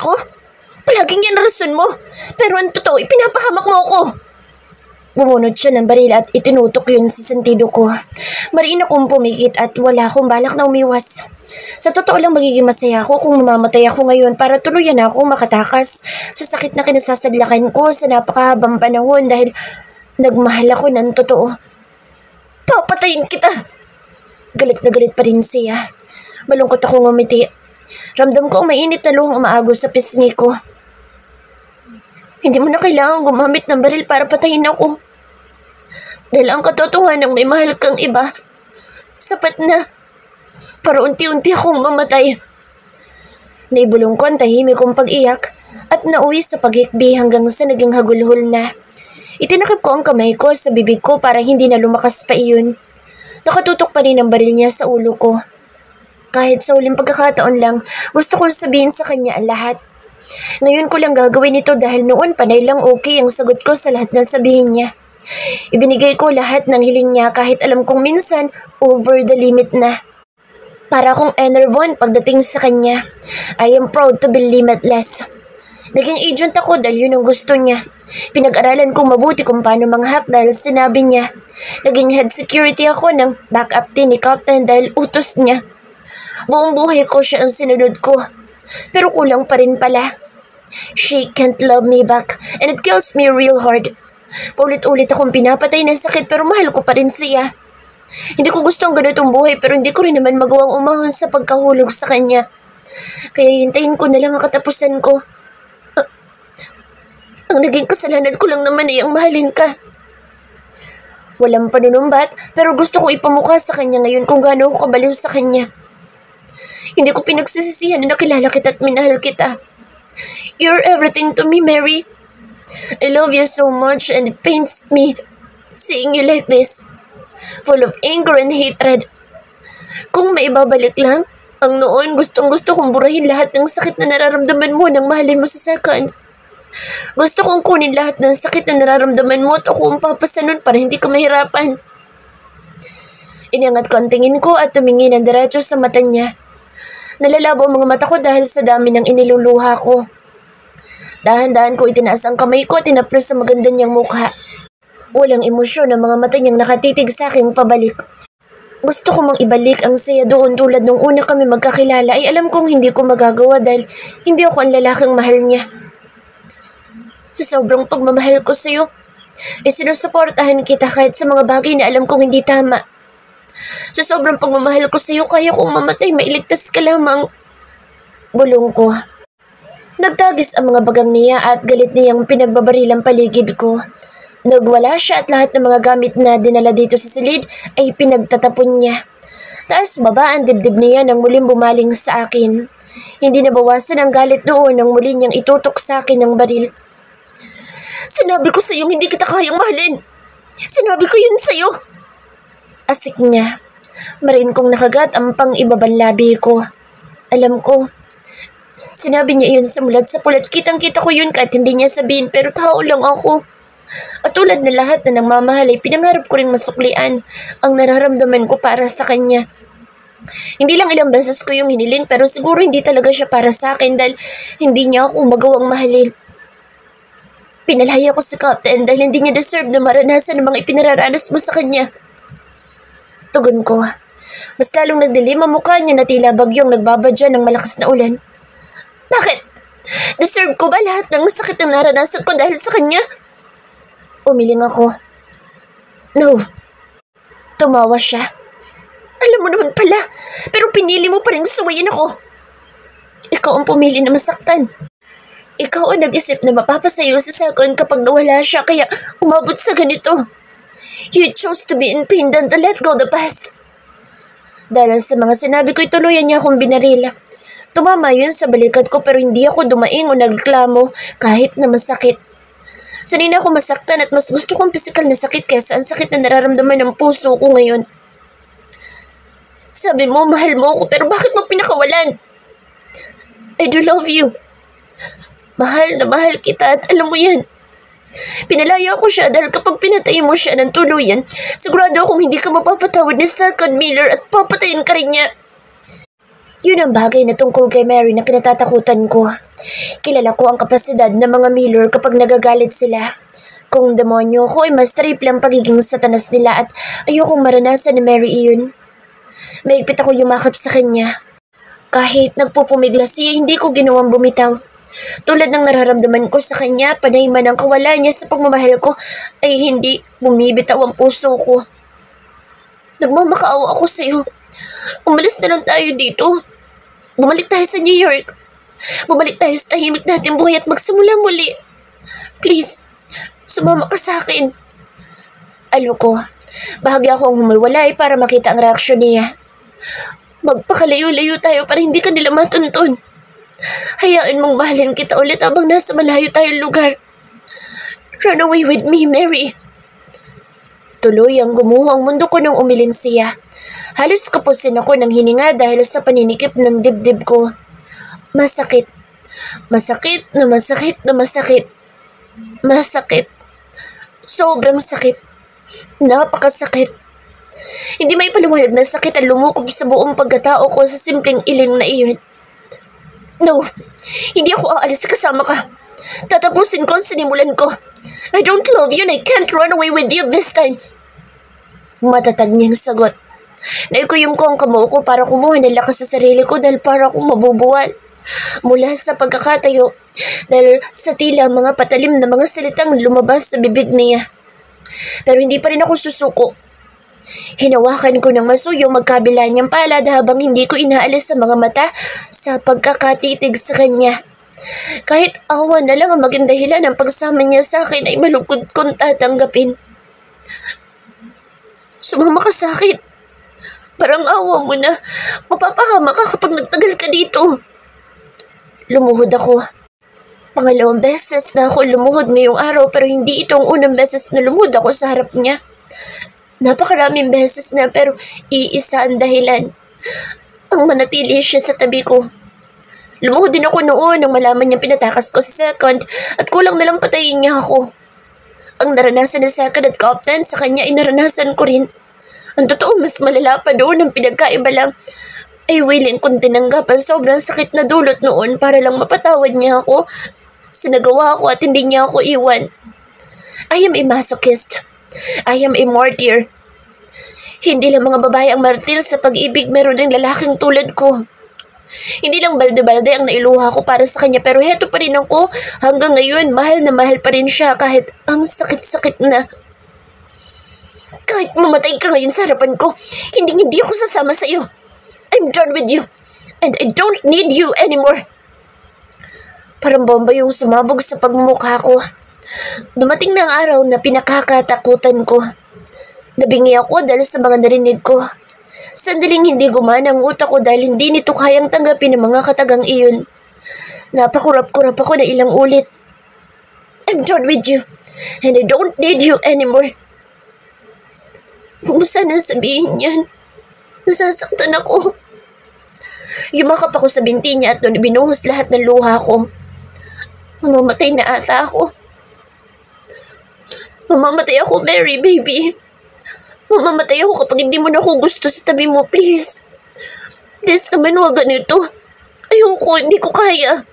ako? Palaging yan rason mo. Pero ang totoo, ipinapahamak mo ako. Bumunod siya ng baril at itinutok yun sa sentido ko. Mariin akong pumikit at wala akong balak na umiwas. Sa totoo lang magiging masaya ako kung mamamatay ako ngayon para tuluyan ako makatakas sa sakit na kinasasadlakan ko sa napakahabang panahon dahil nagmahal ako ng totoo. Papatayin kita! Galit na galit pa rin siya. Malungkot akong ngumiti. Ramdam ko ang mainit na luhang umaagos sa pisngi ko. Hindi mo na kailangan gumamit ng baril para patayin ako. Dahil ang katotohanan ng may mahal kang iba, sapat na para unti-unti akong mamatay. Naibulong ko ang tahimik kong pag-iyak at nauwi sa paghikbi hanggang sa naging hagulhol na. Itinakip ko ang kamay ko sa bibig ko para hindi na lumakas pa iyon. Nakatutok pa rin ang baril niya sa ulo ko. Kahit sa huling pagkakataon lang, gusto kong sabihin sa kanya ang lahat. Ngayon ko lang gagawin ito dahil noon panay lang okay ang sagot ko sa lahat ng sabihin niya. Ibinigay ko lahat ng hiling niya kahit alam kong minsan over the limit na. Para akong enervon pagdating sa kanya. I am proud to be limitless. Naging agent ako dahil yun ang gusto niya. Pinag-aralan kong mabuti kung paano manghak dahil sinabi niya. Naging head security ako ng backup team ni Captain dahil utos niya. Buong buhay ko siya ang sinunod ko. Pero kulang pa rin pala. She can't love me back and it kills me real hard. Paulit-ulit akong pinapatay ng sakit pero mahal ko pa rin siya. Hindi ko gusto ang ganitong buhay pero hindi ko rin naman magawang umahon sa pagkahulog sa kanya. Kaya hintayin ko na lang ang katapusan ko. Ang naging kasalanan ko lang naman ay ang mahalin ka. Walang panunumbat pero gusto kong ipamukha sa kanya ngayon kung gaano ako kabaliw sa kanya. Hindi ko pinagsisisihan na nakilala kita at minahal kita. You're everything to me, Mary. I love you so much and it pains me seeing you like this, full of anger and hatred. Kung maibabalik lang, ang noon gustong-gusto kong burahin lahat ng sakit na nararamdaman mo nang mahalin mo sa second. Gusto kong kunin lahat ng sakit na nararamdaman mo at ako ang papasa nun para hindi ka mahirapan. Inangat ko ang tingin ko at tumingin ng diretso sa mata niya. Nalalabo ang mga mata ko dahil sa dami ng iniluluha ko. Dahan-dahan ko itinaas ang kamay ko at tinaplos sa maganda niyang mukha. Walang emosyon ang mga mata niyang nakatitig sa aking pabalik. Gusto ko mang ibalik ang saya doon tulad nung una kami magkakilala ay alam kong hindi ko magagawa dahil hindi ako ang lalaking mahal niya. Sa sobrang pagmamahal ko sa iyo, isinusuportahan kita kahit sa mga bagay na alam kong hindi tama. Sa sobrang pagmamahal ko sa iyo, kaya kong mamatay, mailigtas ka lamang. Bulong ko. Nagtagis ang mga bagang niya at galit niyang pinagbabarilang paligid ko. Nagwala siya at lahat ng mga gamit na dinala dito sa silid ay pinagtatapon niya. Taas baba ang dibdib niya nang muling bumaling sa akin. Hindi nabawasan ang galit doon nang muli niyang itutok sa akin ng baril. Sinabi ko sa iyo hindi kita kayang mahalin. Sinabi ko yun sa iyo. Asik niya. Mariin kong nakagat ang pang-ibabang labi ko. Alam ko. Sinabi niya yun sa mulat sa pulat. Kitang-kita ko yun kahit hindi niya sabihin pero tao lang ako. At tulad na lahat na nagmamahal ay pinangarap ko ring masuklian ang nararamdaman ko para sa kanya. Hindi lang ilang beses ko yung hiniling pero siguro hindi talaga siya para sa akin dahil hindi niya ako magawang mahalin. Pinalaya ko sa Captain dahil hindi niya deserve na maranasan ang mga ipinararanas mo sa kanya. Tugon ko. Mas lalong nagdilim ang mukha niya na tila bagyong nagbabadya ng malakas na ulan. Bakit? Deserve ko ba lahat ng sakit na naranasan ko dahil sa kanya? Umiling ako. No. Tumawa siya. Alam mo naman pala, pero pinili mo pa rin suwayin ako. Ikaw ang pumili na masaktan. Ikaw ang nag-isip na mapapasayo sa second kapag nawala siya kaya umabot sa ganito. You chose to be in pain than to let go the past. Dahil sa mga sinabi ko, tuluyan niya akong binarila. Tumama yun sa balikat ko pero hindi ako dumaing o nagreklamo kahit na masakit. Sanay na ako masaktan at mas gusto kong pisikal na sakit kaysa ang sakit na nararamdaman ng puso ko ngayon. Sabi mo, mahal mo ako pero bakit mo pinakawalan? I do love you. Mahal na mahal kita at alam mo yan. Pinalaya ko siya dahil kapag pinatay mo siya ng tuluyan, sigurado akong hindi ka mapapatawad ni Second Miller at papatayin ka rin niya. Yun ang bagay na tungkol kay Mary na kinatatakutan ko. Kilala ko ang kapasidad ng mga Miller kapag nagagalit sila. Kung demonyo ko ay mas triple ang pagiging satanas nila at ayokong maranasan ni Mary iyon. Maigpit ako yumakap sa kanya. Kahit nagpupumiglas siya, hindi ko ginawang bumitaw. Tulad ng nararamdaman ko sa kanya, panay man ang kawalan niya sa pagmamahal ko, ay hindi bumibitaw ang puso ko. Nagmamakaawa ako sa iyo. Umalis na lang tayo dito. Bumalik tayo sa New York. Bumalik tayo sa tahimik natin buhay at magsimula muli. Please, sumama ka sa akin. Alam ko, bahagi akong humiwalay para makita ang reaksyon niya. Magpakalayo-layo tayo para hindi ka nila matuntun. Hayaan mong mahalin kita ulit habang nasa malayo tayong lugar. Run away with me, Mary. Tuloy ang gumuho ang mundo ko nung umilin siya. Halos kapusin ako ng hininga dahil sa paninikip ng dibdib ko. Masakit. Masakit na masakit na masakit. Masakit. Sobrang sakit. Napakasakit. Hindi may paliwanag na sakit ang lumukob sa buong pagkatao ko sa simpleng iling na iyon. No, hindi ako aalis kasama ka. Tatapusin ko ang sinimulan ko. I don't love you and I can't run away with you this time. Matatag niyang sagot. Naikuyom ko ang kamao ko para kumuha ng lakas sa sarili ko dahil para akong mabubuwal. Mula sa pagkakatayo, dahil sa tila mga patalim na mga salitang lumabas sa bibig niya. Pero hindi pa rin ako susuko. Hinawakan ko ng masuyo magkabila niyang palad habang hindi ko inaalis sa mga mata sa pagkakatitig sa kanya. Kahit awa na lang ang maging dahilan ng pagsama niya sa akin ay malugod kong tatanggapin. Sumama ka sa akin. Parang awa mo na. Mapapahama ka kapag nagtagal ka dito. Lumuhod ako. Pangalawang beses na ako lumuhod ngayong araw pero hindi itong unang beses na lumuhod ako sa harap niya. Napakaraming beses na pero iisa ang dahilan. Ang manatili siya sa tabi ko. Lumuhod din ako noon nang malaman niyang pinatakas ko sa second at kulang na lang patayin niya ako. Ang naranasan ng second at captain sa kanya ay naranasan ko rin. Ang totoo mas malala pa doon ang pinagkaiba lang ay willing kong tinanggap ang sobrang sakit na dulot noon para lang mapatawad niya ako sa nagawa ko at hindi niya ako iwan. I am a masochist. I am a martyr. Hindi lang mga babae ang martir sa pag-ibig, meron din lalaking tulad ko. Hindi lang balde-balde ang nailuha ko para sa kanya pero heto pa rin ako hanggang ngayon mahal na mahal pa rin siya kahit ang sakit-sakit na. Kahit mamatay ka ngayon sa harapan ko, hindi ako sasama sa iyo. I'm done with you, and I don't need you anymore. Parang bomba yung sumabog sa pagmumukha ko. Dumating na ang araw na pinakakatakutan ko. Nabingi ako dahil sa mga narinig ko. Sandaling hindi gumana ang utak ko dahil hindi nito kayang tanggapin ang mga katagang iyon. Napakurap-kurap ako na ilang ulit. I'm done with you, and I don't need you anymore. Kung sana sabihin yan, nasasaktan ako. Yumakap ako sa binti niya at doon binuhos lahat ng luha ko. Mamamatay na ata ako. Mamamatay ako, Mary, baby. Mamamatay ako kapag hindi mo na ako gusto sa tabi mo, please. Des naman, huwag ganito. Ayoko, hindi ko kaya.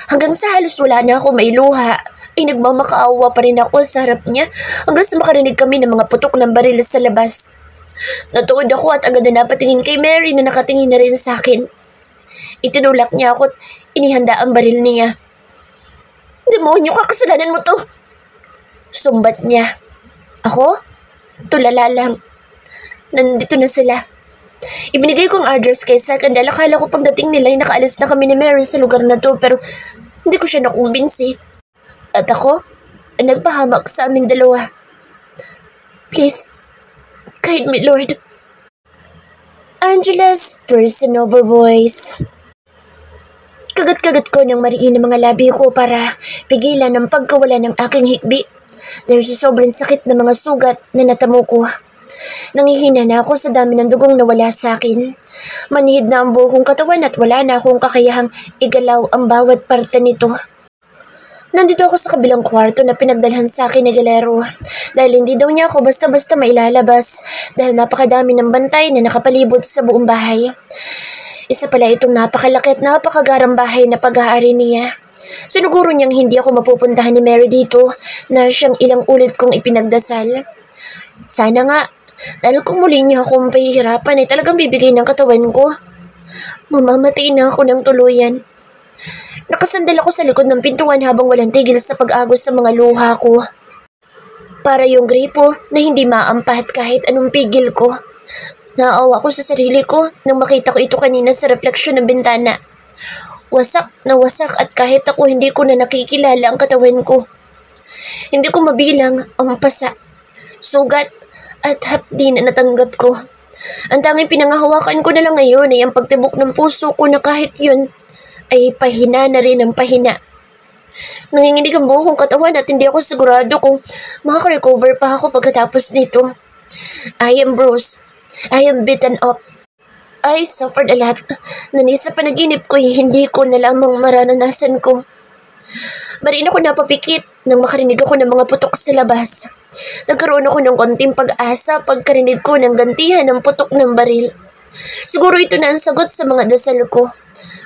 Hanggang sa halos wala na ako may luha, ay nagmamakaawa pa rin ako sa harap niya hanggang sa makarinig kami ng mga putok ng baril sa labas. Natuod ako at agad na napatingin kay Mary na nakatingin na rin sa akin. Itinulak niya ako at inihanda ang baril niya. Demonyo ka, kasalanan mo to! Sumbat niya. Ako? Tulala lang. Nandito na sila. Ibinigay ko ang address kay Second dahil akala ko pagdating nila ay nakaalis na kami ni Mary sa lugar na to pero hindi ko siya nakumbinsi. At ako, nagpahamak sa aming dalawa. Please, guide me, Lord. Angela's person-over voice. Kagat-kagat ko ng mariin ng mga labi ko para pigilan ang pagkawala ng aking hikbi dahil sa sobrang sakit ng mga sugat na natamo ko. Nangihina na ako sa dami ng dugong nawala sa akin. Manihid na ang buong katawan at wala na akong kakayahang igalaw ang bawat parte nito. Nandito ako sa kabilang kwarto na pinagdalhan sa akin ni Galero dahil hindi daw niya ako basta-basta mailalabas dahil napakadami ng bantay na nakapalibot sa buong bahay. Isa pala itong napakalaki at napakagarang bahay na pag-aari niya. Sinuguro niyang hindi ako mapupuntahan ni Mary dito na siyang ilang ulit kong ipinagdasal. Sana nga, dahil kung muli niya akong pahihirapan ay talagang bibigay ng katawan ko. Mamamatay na ako ng tuluyan. Nakasandal ako sa likod ng pintuan habang walang tigil sa pag-agos sa mga luha ko. Para yung gripo na hindi maampat kahit anong pigil ko. Naawa ko sa sarili ko nang makita ko ito kanina sa refleksyon ng bintana. Wasak na wasak at kahit ako hindi ko na nakikilala ang katawan ko. Hindi ko mabilang ang pasa, sugat at hapdi na natanggap ko. Ang tanging pinangahawakan ko na lang ngayon ay ang pagtibok ng puso ko na kahit yun ay pahina na rin ang pahina. Nanginginig ang buong katawan at hindi ako sigurado kung makaka-recover pa ako pagkatapos nito. I am bruised. I am beaten up. I suffered a lot. Nanisa panaginip ko hindi ko na lamang mararanasan ko. Marin ako napapikit nang makarinig ako ng mga putok sa labas. Nagkaroon ako ng konting pag-asa pagkarinig ko ng gantihan ng putok ng baril. Siguro ito na ang sagot sa mga dasal ko.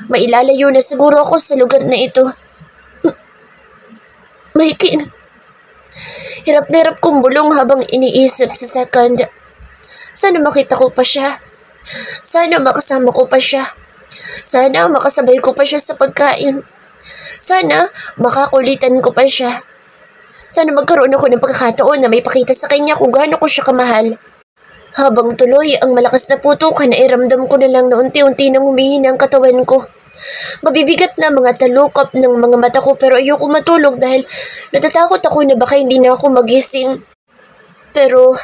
Mailalayo na siguro ako sa lugar na ito. Maikin. Hirap na hirap kong bulong habang iniisip sa second. Sana makita ko pa siya. Sana makasama ko pa siya. Sana makasabay ko pa siya sa pagkain. Sana makakulitan ko pa siya. Sana magkaroon ako ng pagkakataon na may pakita sa kanya kung gaano ko siya kamahal. Habang tuloy ang malakas na putukan ay ramdam ko na lang na unti-unti nang humihina ang katawan ko. Mabibigat na mga talukap ng mga mata ko pero ayoko matulog dahil natatakot ako na baka hindi na ako magising. Pero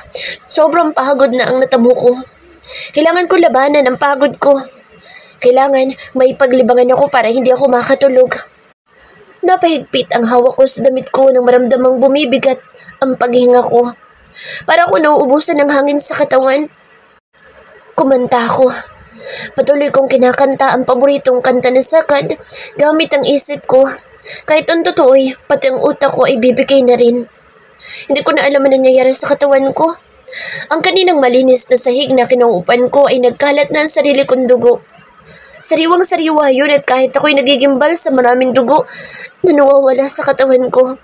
sobrang pagod na ang natamo ko. Kailangan ko labanan ang pagod ko. Kailangan may paglibangan ako para hindi ako makatulog. Napahigpit ang hawak ko sa damit ko nang maramdamang bumibigat ang paghinga ko. Para ako nauubusan ng hangin sa katawan. Kumanta ako. Patuloy kong kinakanta ang paboritong kanta na Sakad gamit ang isip ko. Kahit ang totoo'y pati ang utak ko ay bibigay na rin. Hindi ko na alam ang nangyayari sa katawan ko. Ang kaninang malinis na sahig na kinuupan ko ay nagkalat na ang sarili kong dugo. Sariwang-sariwa yun at kahit ako'y nagigimbal sa maraming dugo na nawawala sa katawan ko.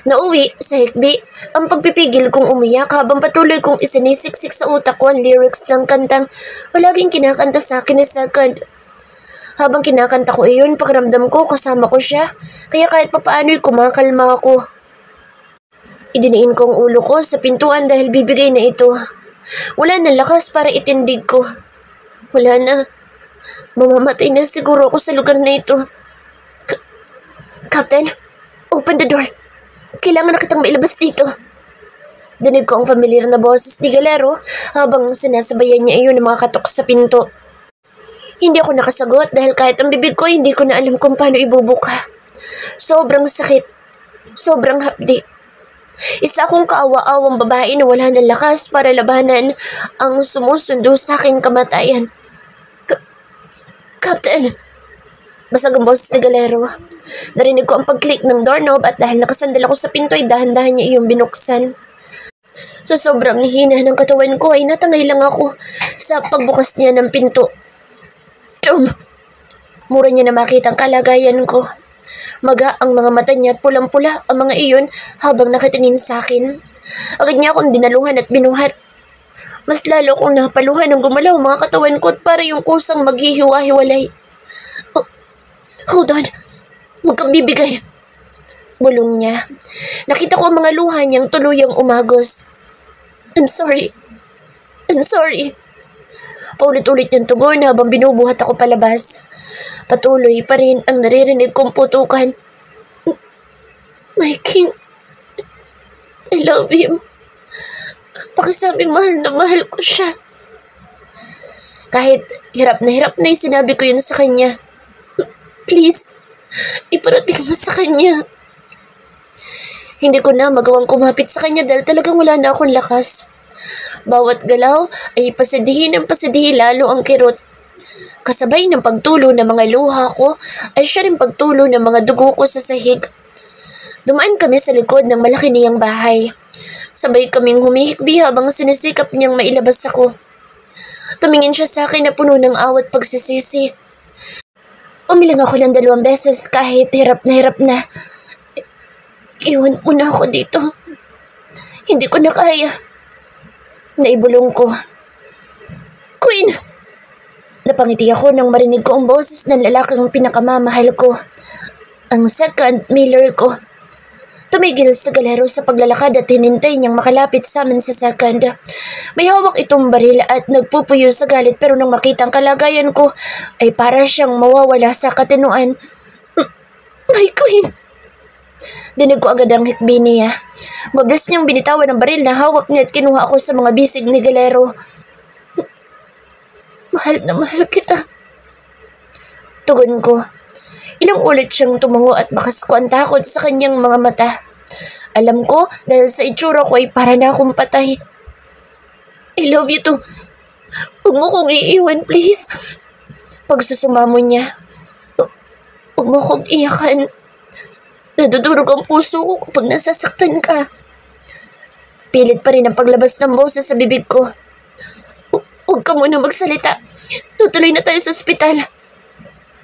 Nauwi sa hikbi ang pagpipigil kong umiyak habang patuloy kong isinisiksik sa utak ko ang lyrics ng kantang palaging kinakanta sa akin ni Sakad. Habang kinakanta ko iyon, pakiramdam ko kasama ko siya, kaya kahit papaano'y kumakalma ako. Idiniin ko ang ulo ko sa pintuan dahil bibigay na ito. Wala na lakas para itindig ko. Wala na. Mamamatay na siguro ako sa lugar na ito. Captain, open the door. Kailangan na kitang mailabas dito. Dinig ko ang familiar na boses ni Galero habang sinasabayan niya iyon ng mga katok sa pinto. Hindi ako nakasagot dahil kahit ang bibig ko hindi ko na alam kung paano ibubuka. Sobrang sakit. Sobrang hapdi. Isa akong kaawa-awang babae na wala ng lakas para labanan ang sumusundo sa aking kamatayan. Captain! Basag ang boses ni Galero. Narinig ko ang pag-click ng doorknob at dahil nakasandal ako sa pinto ay dahan-dahan niya iyong binuksan. So sobrang hina ng katawan ko ay natangay lang ako sa pagbukas niya ng pinto. Chum! Mura niya na makita ang kalagayan ko. Maga ang mga mata niya at pulang-pula ang mga iyon habang nakatingin sa akin. Agad niya akong dinaluhan at binuhat. Mas lalo kong napaluhan ng gumalaw mga katawan ko at para yung kusang maghihiwa-hiwalay. Oh, hold on. Huwag kang bibigay. Bulong niya. Nakita ko ang mga luha niyang tuluyang umagos. I'm sorry. I'm sorry. Paulit-ulit yung tugon habang binubuhat ako palabas. Patuloy pa rin ang naririnig kong putukan. My king, I love him. Pakisabing mahal na mahal ko siya. Kahit hirap na yung sinabi ko yun sa kanya. Please, iparating mo sa kanya. Hindi ko na magawang kumapit sa kanya dahil talagang wala na akong lakas. Bawat galaw ay pasadihin lalo ang kirot. Kasabay ng pagtulo ng mga luha ko ay siya rin pagtulo ng mga dugo ko sa sahig. Dumaan kami sa likod ng malaki niyang bahay. Sabay kaming humihikbi habang sinisikap niyang mailabas ako. Tumingin siya sa akin na puno ng awat pagsisisi. Umiling ako ng 2 beses kahit hirap na. Iwan mo na ako dito. Hindi ko na kaya. Naibulong ko. Queen! Napangiti ako nang marinig ko ang boses ng lalaking pinakamamahal ko. Ang second Miller ko. Tumigil sa galero sa paglalakad at hinintay niyang makalapit sa amin sa second. May hawak itong baril at nagpupuyo sa galit pero nang makita ang kalagayan ko ay para siyang mawawala sa katinuan. My queen! Dinig ko agad ang hikbi niya. Mabilis niyang binitawan ang baril na hawak niya at kinuha ako sa mga bisig ni galero. Mahal na mahal kita. Tugon ko. Ilang ulit siyang tumango at bakas ko ang takot sa kanyang mga mata. Alam ko dahil sa itsura ko ay para na akong patay. I love you too. Huwag mo kong iiwan, please. Pagsusumamo niya. Huwag mo kong iyakan. Nadudurog ang puso ko kapag nasasaktan ka. Pilit pa rin ang paglabas ng boses sa bibig ko. Huwag ka muna magsalita. Tutuloy na tayo sa ospital.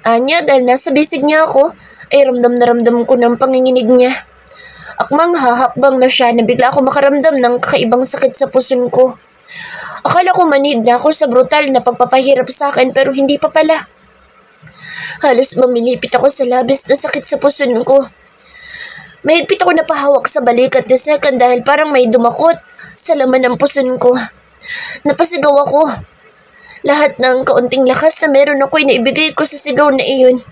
Anya, dahil nasa bisig niya ako, ay ramdam na ramdam ko ng panginginig niya. Akmang hahakbang na siya na bigla ako makaramdam ng kakaibang sakit sa puson ko. Akala ko manhid na ako sa brutal na pagpapahirap sa akin pero hindi pa pala. Halos mamilipit ako sa labis na sakit sa puson ko. Mahigpit ako napahawak sa balikat ni second dahil parang may dumakot sa laman ng puson ko. Napasigaw ako. Lahat ng kaunting lakas na meron ako'y naibigay ko sa sigaw na iyon.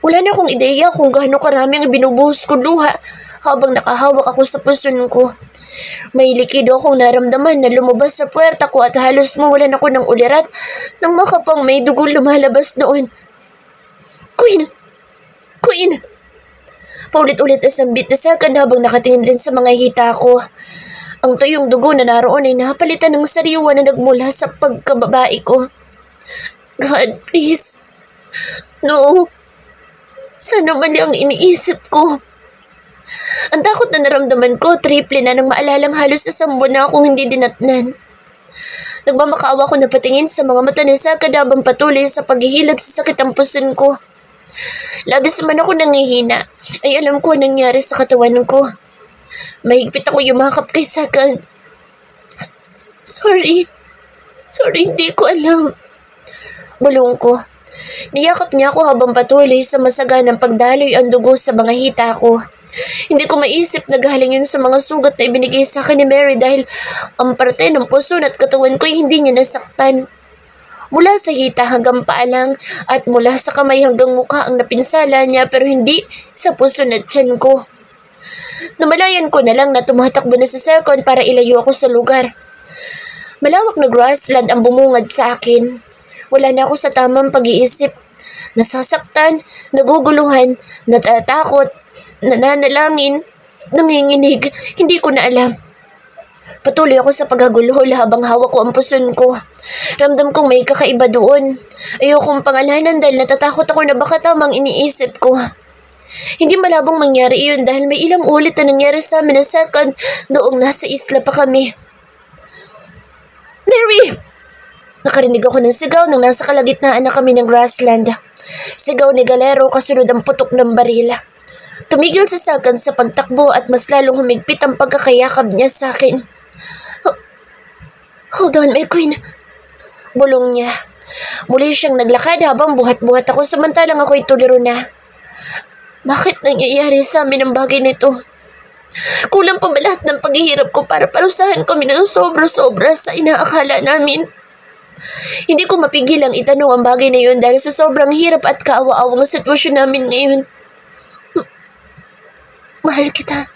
Wala na akong ideya kung gaano karaming binubuhos ko luha habang nakahawak ako sa puson ko. May likido akong naramdaman na lumabas sa puwerta ko at halos mawalan ako ng ulirat nang makapang may dugong lumalabas noon. Queen! Queen! Paulit-ulit na sambit na second habang nakatingin rin sa mga hita ko. Ang tuyong dugo na naroon ay napalitan ng sariwa na nagmula sa pagkababae ko. God, please. No. Sana mali ang iniisip ko. Ang takot na naramdaman ko, triple na nang maalalang halos 1 buwan na akong hindi dinatnan. Nagmamakaawa ko na patingin sa mga mata ni Saka habang patuloy sa paghihilab sa sakit ang puson ko. Labis man ako nangihina, ay alam ko ang nangyari sa katawan ko. Mahigpit ako yumakap kay Sakan. Sorry, hindi ko alam. Bulong ko. Niyakap niya ako habang patuloy sa masaganang pagdaloy ang dugo sa mga hita ko. Hindi ko maisip na galing yun sa mga sugat na ibinigay sa akin ni Mary dahil ang parte ng puso at katawan ko ay hindi niya nasaktan. Mula sa hita hanggang paalang at mula sa kamay hanggang mukha ang napinsala niya pero hindi sa puso at tiyan ko. Namalayan ko na lang na tumatakbo na sa second para ilayo ako sa lugar. Malawak na grassland ang bumungad sa akin. Wala na ako sa tamang pag-iisip. Nasasaktan, naguguluhan, natatakot, nananalangin, nanginginig, hindi ko na alam. Patuloy ako sa paghagulhol habang hawak ko ang puson ko. Ramdam kong may kakaiba doon. Ayokong pangalanan dahil natatakot ako na baka tamang iniisip ko. Hindi malabong mangyari iyon dahil may ilang ulit na nangyari sa amin na second noong nasa isla pa kami. Mary! Nakarinig ako ng sigaw nang nasa kalagitnaan na kami ng grassland. Sigaw ni Galero kasunod ang putok ng barila. Tumigil si Sagan sa pagtakbo at mas lalong humigpit ang pagkakayakab niya sa akin. Hold on, my queen. Bulong niya. Muli siyang naglakad habang buhat-buhat ako samantalang ako'y tuliro na. Bakit nangyayari sa amin ang bagay nito? Kulang pa ba lahat ng paghihirap ko para parusahan kami ng sobra-sobra sa inaakala namin? Hindi ko mapigil ang itanong ang bagay na yun dahil sa sobrang hirap at kaawa-awang sitwasyon namin ngayon. Mahal kita.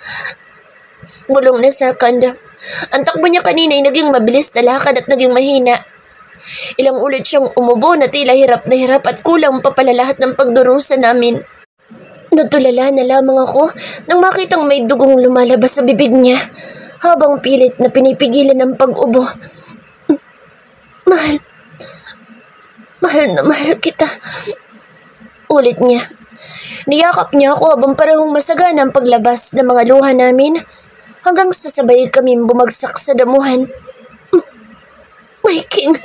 Bulong na Sakand. Ang takbo niya kanina ay naging mabilis na lakad at naging mahina. Ilang ulit siyang umubo na tila hirap na hirap at kulang pa pala lahat ng pagdurusa namin. Natulala na lamang ako nang makitang may dugong lumalabas sa bibig niya habang pilit na pinipigilan ng pag-ubo. Mahal na mahal kita. Ulit niya. Niyakap niya ako habang parehong masagana ang paglabas ng mga luha namin hanggang sasabay kami bumagsak sa damuhan. My king,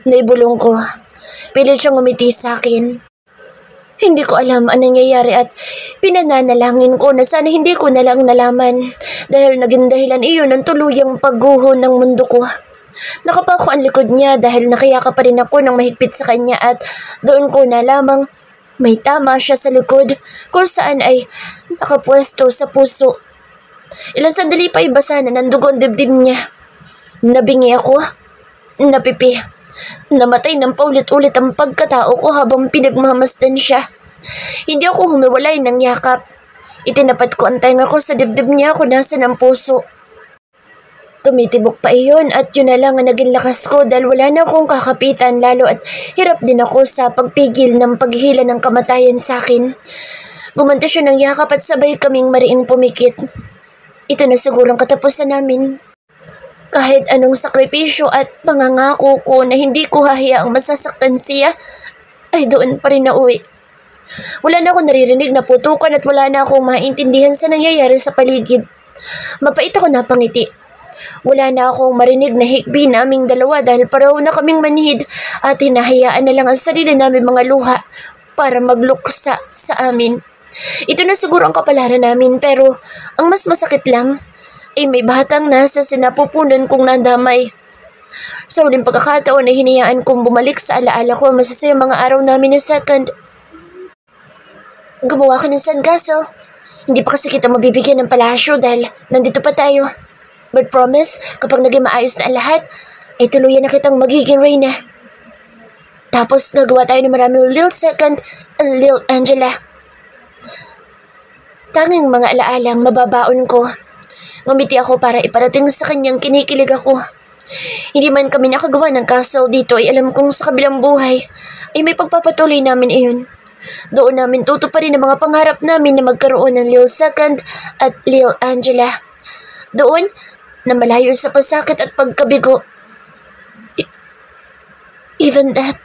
Naibulong ko. Pilit siyang umiti sa akin. Hindi ko alam ang nangyayari at pinananalangin ko na sana hindi ko na lang nalaman dahil naging dahilan iyon ng tuluyang pagguho ng mundo ko. Nakapako ang likod niya dahil nakayaka pa rin ako ng mahigpit sa kanya at doon ko na lamang may tama siya sa likod kung saan ay nakapwesto sa puso. Ilang sandali pa ibasa na ng dugo ang dibdib niya. Nabingi ako. Napipi. Namatay ng paulit-ulit ang pagkatao ko habang pinagmamasdan siya. Hindi ako humiwalay ng yakap. Itinapat ko ang tenga ko sa dibdib niya kung nasa ng puso. Tumitibok pa iyon at yun na lang ang naging lakas ko dahil wala na akong kakapitan lalo at hirap din ako sa pagpigil ng paghihila ng kamatayan sa akin. Gumanti siya ng yakap at sabay kaming mariing pumikit. Ito na sigurong katapusan namin. Kahit anong sakripisyo at pangangako ko na hindi ko hahayaang masasaktan siya, ay doon pa rin nauwi. Wala na akong naririnig na putukan at wala na akong maintindihan sa nangyayari sa paligid. Mapait ako napangiti. Wala na akong marinig na hikbi naming dalawa dahil pareho na kaming manhid at hinahayaan na lang ang sarili namin mga luha para magluksa sa amin. Ito na siguro ang kapalaran namin pero ang mas masakit lang ay may batang nasa sinapupunan kong nadamay. Sa huling pagkakataon ay hinayaan kong bumalik sa alaala ko ang masasayang mga araw namin na second. Gumawa ka ng sandcastle. Hindi pa kasi kita mabibigyan ng palasyo dahil nandito pa tayo. But promise, kapag naging maayos na ang lahat, ay tuluyan na kitang magiging reyna. Tapos nagawa tayo ng maraming Lil Second and Lil Angela. Tanging mga alaalang mababaon ko. Ngumiti ako para iparating sa kanyang kinikilig ako. Hindi man kami nakagawa ng castle dito ay alam kong sa kabilang buhay ay may pagpapatuloy namin iyon. Doon namin tutuparin ang mga pangarap namin na magkaroon ng Lil Second at Lil Angela. Doon na malayo sa pasakit at pagkabigo. Even that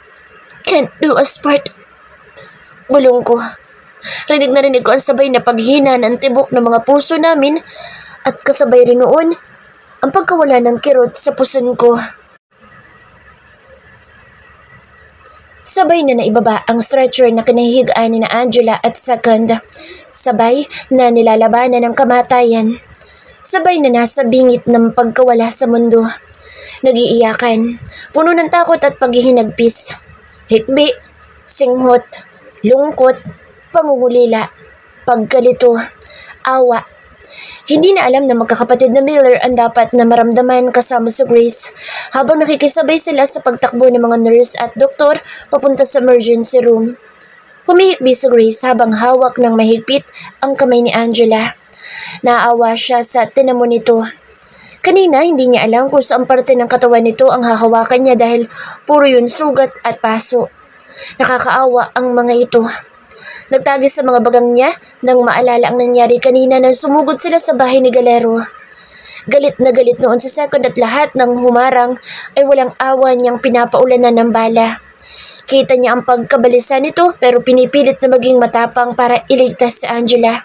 can't do us part. Bulong ko. Rinig na rinig ko ang sabay na paghina ng tibok ng mga puso namin at kasabay rin noon ang pagkawala ng kirot sa puson ko. Sabay na naibaba ang stretcher na kinahihigaan ni na Angela at Second. Sabay na nilalabanan ng kamatayan. Sabay na nasa bingit ng pagkawala sa mundo. Nagiiyakan, puno ng takot at paghihinagpis. Hikbi, singhot, lungkot, pangungulila, pagkalito, awa. Hindi na alam na magkakapatid na Miller ang dapat na maramdaman kasama si Grace habang nakikisabay sila sa pagtakbo ng mga nurse at doktor papunta sa emergency room. Humihikbi si Grace habang hawak ng mahigpit ang kamay ni Angela. Naawa siya sa tinamo nito. Kanina hindi niya alam kung saan parte ng katawan nito ang hahawakan niya dahil puro yun sugat at paso. Nakakaawa ang mga ito. Nagtagis sa mga bagang niya nang maalala ang nangyari kanina nang sumugod sila sa bahay ni Galero. Galit na galit noon si Second at lahat ng humarang ay walang awa niyang pinapaulanan ng bala. Kita niya ang pagkabalisa nito pero pinipilit na maging matapang para iligtas si Angela.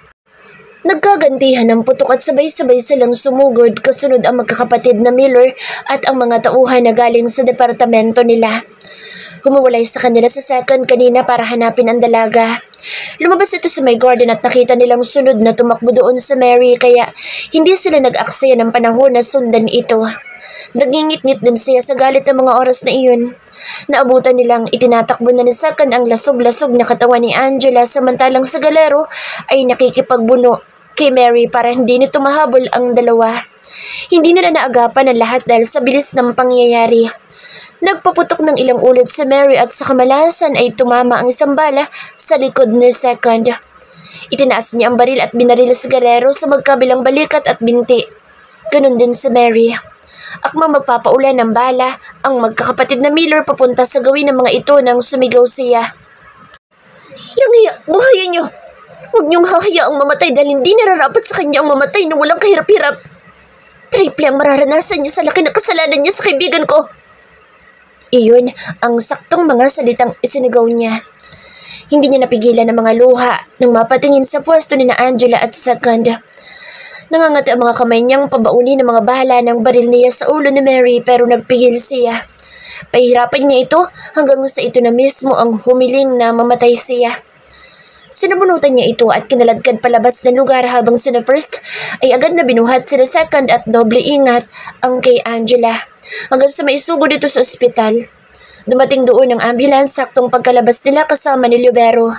Nagkagantihan ng putok at sabay-sabay silang sumugod kasunod ang magkakapatid na Miller at ang mga tauhan na galing sa departamento nila. Humuwalay sa kanila sa Second kanina para hanapin ang dalaga. Lumabas ito sa may garden at nakita nilang sunod na tumakbo doon sa Mary kaya hindi sila nag-aksaya ng panahon na sundan ito. Nagingit-ngit din siya sa galit ng mga oras na iyon. Naabutan nilang itinatakbo na ni Second ang lasog-lasog na katawan ni Angela samantalang sa Galero ay nakikipagbuno kay Mary para hindi nito mahabol ang dalawa. Hindi nila naagapan ang lahat dahil sa bilis ng pangyayari. Nagpaputok ng ilang ulit sa Mary at sa kamalasan ay tumama ang isang bala sa likod ni Second. Itinaas niya ang baril at binaril si Galero sa magkabilang balikat at binti. Ganon din si Mary. Akmang magpapaulan ng bala ang magkakapatid na Miller papunta sa gawin ng mga ito nang sumigaw siya. Yang hiya, buhayin niyo! Huwag niyong hahayaang mamatay dahil hindi nararapat sa kanya ang mamatay na walang kahirap-hirap. Triple ang mararanasan niya sa laki ng kasalanan niya sa kaibigan ko. Iyon ang saktong mga salitang isinigaw niya. Hindi niya napigilan ang mga luha nang mapatingin sa pwesto ni na Angela at Second. Nangangati ang mga kamay niyang pabaunin ng mga bala ng baril niya sa ulo ni Mary pero nagpigil siya. Pahirapan niya ito hanggang sa ito na mismo ang humiling na mamatay siya. Sinabunutan niya ito at kinaladkad palabas ng lugar habang sina first ay agad na binuhat sila second at doble ingat ang kay Angela hanggang sa maisugod dito sa ospital. Dumating doon ang ambulance saktong pagkalabas nila kasama ni Libero.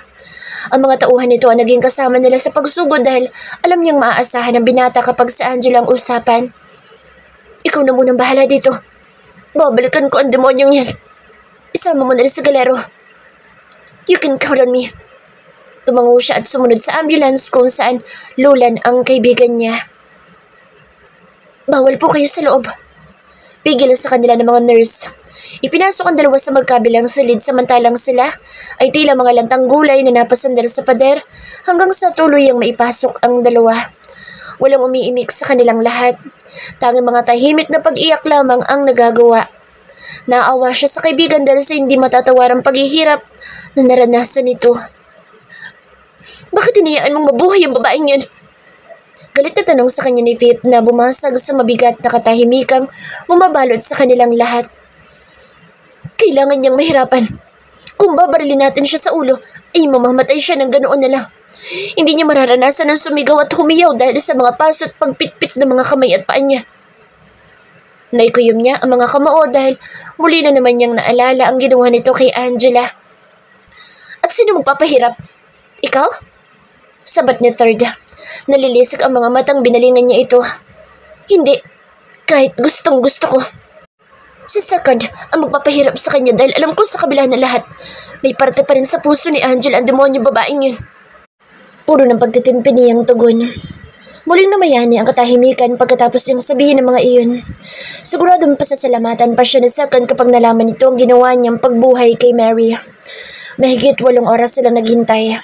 Ang mga tauhan nito ang naging kasama nila sa pagsugod dahil alam niyang maaasahan ng binata kapag sa Angela ang usapan. Ikaw na munang bahala dito. Babalikan ko ang demonyong yan. Isama mo na rin sa galero. You can count on me. Tumango siya at sumunod sa ambulance kung saan lulan ang kaibigan niya. Bawal po kayo sa loob. Pigil sa kanila ng mga nurse. Ipinasok ang dalawa sa magkabilang silid samantalang sila ay tila mga lantang gulay na napasandal sa pader hanggang sa tuluyang maipasok ang dalawa. Walang umiimik sa kanilang lahat. Tanging mga tahimik na pag-iyak lamang ang nagagawa. Naawa siya sa kaibigan dahil sa hindi matatawarang paghihirap na naranasan nito. Bakit hinayaan mong mabuhay ang babaeng yun? Galit na tanong sa kanya ni Philip na bumasag sa mabigat na katahimikang bumabalot sa kanilang lahat. Kailangan niyang mahirapan. Kung babarilin natin siya sa ulo, ay mamamatay siya ng ganoon na lang. Hindi niya mararanasan ang sumigaw at humiyaw dahil sa mga paso at pagpitpit ng mga kamay at paa niya. Naikuyom niya ang mga kamao dahil muli na naman niyang naalala ang ginawa nito kay Angela. At sino magpapahirap? Ikaw? Sabat ni Third. Nalilisik ang mga matang binalingan niya ito. Hindi. Kahit gustong gusto ko. Si Second ang magpapahirap sa kanya dahil alam ko sa kabila na lahat, may parte pa rin sa puso ni Angela ang demonyo babaeng yun. Puro ng pagtitimpi niyang tugon. Muling namayani ang katahimikan pagkatapos niyang sabihin ng mga iyon. Siguradong pasasalamatan pa siya ni Second kapag nalaman nito ang ginawa niyang pagbuhay kay Mary. Mahigit 8 oras silang naghintay.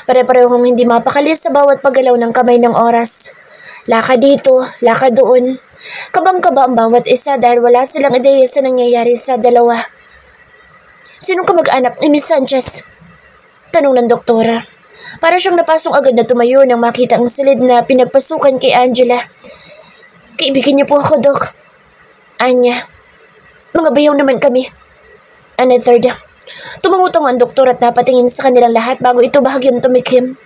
Pare-parehong hindi mapakali sa bawat paggalaw ng kamay ng oras. Lakad dito, lakad doon. Kabang-kaba ang bawat isa dahil wala silang ideya sa nangyayari sa dalawa. Sinong kamag-anak ni Miss Sanchez? Tanong ng doktora. Para siyang napasong agad na tumayo nang makita ang silid na pinagpasukan kay Angela. Kaibigan niyo po ako, Dok. Anya. Mga bayaw naman kami. Ana Third. Tumangutong ang doktor at napatingin sa kanilang lahat bago ito bahagyang tumikhim.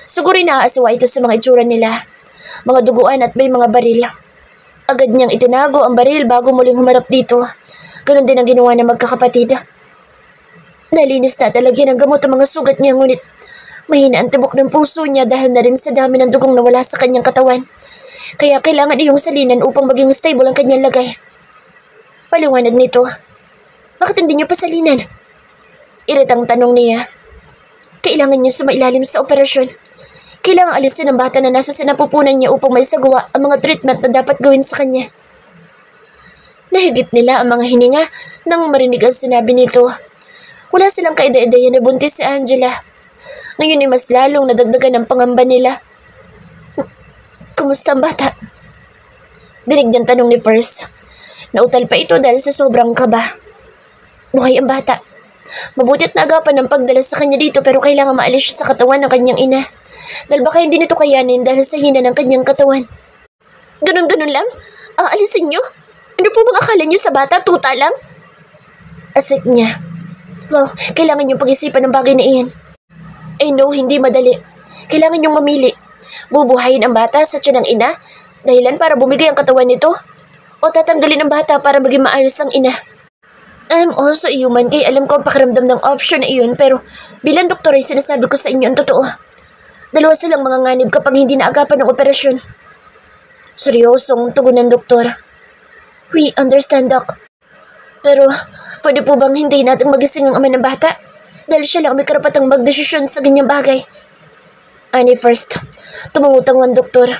Siguro naaasawa ito sa mga itsura nila. Mga duguan at may mga baril. Agad niyang itinago ang baril bago muling humarap dito. Ganon din ang ginawa ng magkakapatid. Nalinis na talagyan ng gamot ang mga sugat niya ngunit mahina ang tibok ng puso niya dahil na rin sa dami ng dugong nawala sa kanyang katawan. Kaya kailangan iyong salinan upang maging stable ang kanyang lagay. Paliwanag nito. Bakit hindi niyo pasalinan? Iritang tanong niya. Kailangan niya sumailalim sa operasyon. Kailangang alisin ang bata na nasa sinapupunan niya upang may sagawa ang mga treatment na dapat gawin sa kanya. Nahigit nila ang mga hininga nang marinig ang sinabi nito. Wala silang kaida-idaya na buntis si Angela. Ngayon ay mas lalong nadagdagan ang pangamba nila. Kumusta ang bata? Dinig niyang tanong ni First. Nautal pa ito dahil sa sobrang kaba. Buhay ang bata. Mabuti't naagapan ng pagdala sa kanya dito pero kailangan maalis siya sa katawan ng kanyang ina. Dahil baka hindi nito kayanin dahil sa hina ng kanyang katawan. Ganon-ganon lang? Aalisin niyo? Ano po bang akala niyo sa bata? Tuta lang? Asik niya. Well, kailangan niyong pag-isipan ng bagay na iyan. I know, hindi madali. Kailangan niyong mamili. Bubuhayin ang bata sa tiyan ng ina? Dahilan para bumigay ang katawan nito? O tatanggalin ang bata para maging maayos ang ina? I'm also human kaya alam ko ang pakiramdam ng option na iyon pero bilang doktor ay sinasabi ko sa inyo ang totoo. Dalawa silang mga nganib kapag hindi naagapan ng operasyon. Seryosong tugon ng doktor. We understand, Doc. Pero pwede po bang hindi natin magising ang ama ng bata? Dahil siya lang may karapatang magdesisyon sa ganyang bagay. Ani First, tumangutang ang doktor.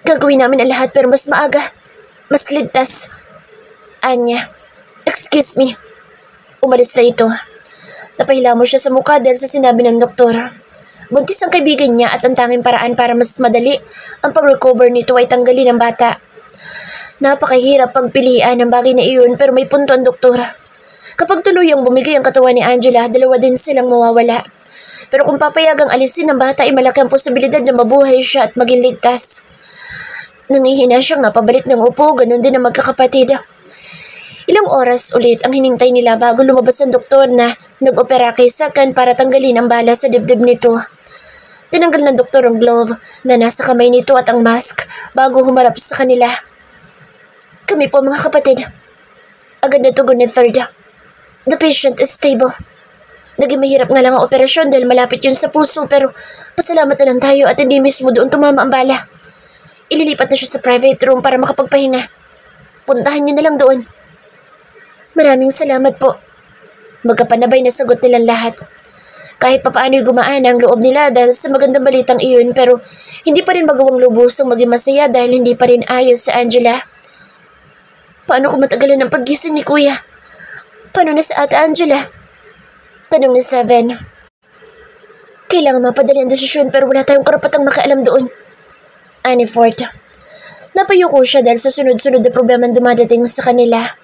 Gagawin namin ang lahat pero mas maaga. Mas ligtas. Anya, excuse me. Umalis na ito. Napahila mo siya sa mukha dahil sa sinabi ng doktor. Buntis ang kaibigan niya at ang tanging paraan para mas madali ang pag-recover nito ay tanggalin ang bata. Napakahirap pagpilian ng bagay na iyon pero may punto ang doktor. Kapag tuluyang bumigay ang katawan ni Angela, dalawa din silang mawawala. Pero kung papayagang alisin ng bata ay malaki ang posibilidad na mabuhay siya at maging ligtas. Nangihina siyang napabalik ng upo, ganun din ang magkakapatid. Ilang oras ulit ang hinintay nila bago lumabas ang doktor na nag-opera kay Sakan para tanggalin ang bala sa dibdib nito. Tinanggal ng doktor ang glove na nasa kamay nito at ang mask bago humarap sa kanila. Kami po mga kapatid. Agad na tugon ni Third. The patient is stable. Naging mahirap nga lang ang operasyon dahil malapit yun sa puso pero pasalamat na lang tayo at hindi mismo doon tumama ang bala. Ililipat na siya sa private room para makapagpahinga. Puntahan niyo na lang doon. Maraming salamat po. Magkapanabay na sagot nilang lahat. Kahit papaano'y gumaan ang loob nila dahil sa magandang balitang iyon pero hindi pa rin magawang lubusang maging masaya dahil hindi pa rin ayos sa Angela. Paano kung matagalan ang paggising ni Kuya? Paano na sa Ate Angela? Tanong ni Seven. Kailangan mapadali ang desisyon pero wala tayong karapatang makialam doon. Ani Fort. Napayuko siya dahil sa sunod-sunod na problema dumadating sa kanila.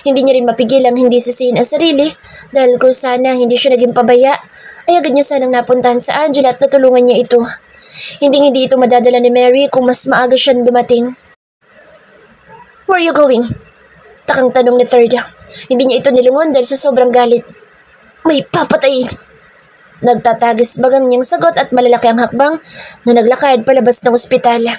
Hindi niya rin mapigil ang hindi sisihin ang sarili dahil kung sana hindi siya naging pabaya, ay agad niya sanang napuntahan sa Angela at natulungan niya ito. Hindi ito madadala ni Mary kung mas maaga siyang dumating. Where are you going? Takang tanong ni Third. Hindi niya ito nilungon dahil sa sobrang galit. May papatayin. Nagtatagis bagang niyang sagot at malalaki ang hakbang na naglakad palabas ng ospital.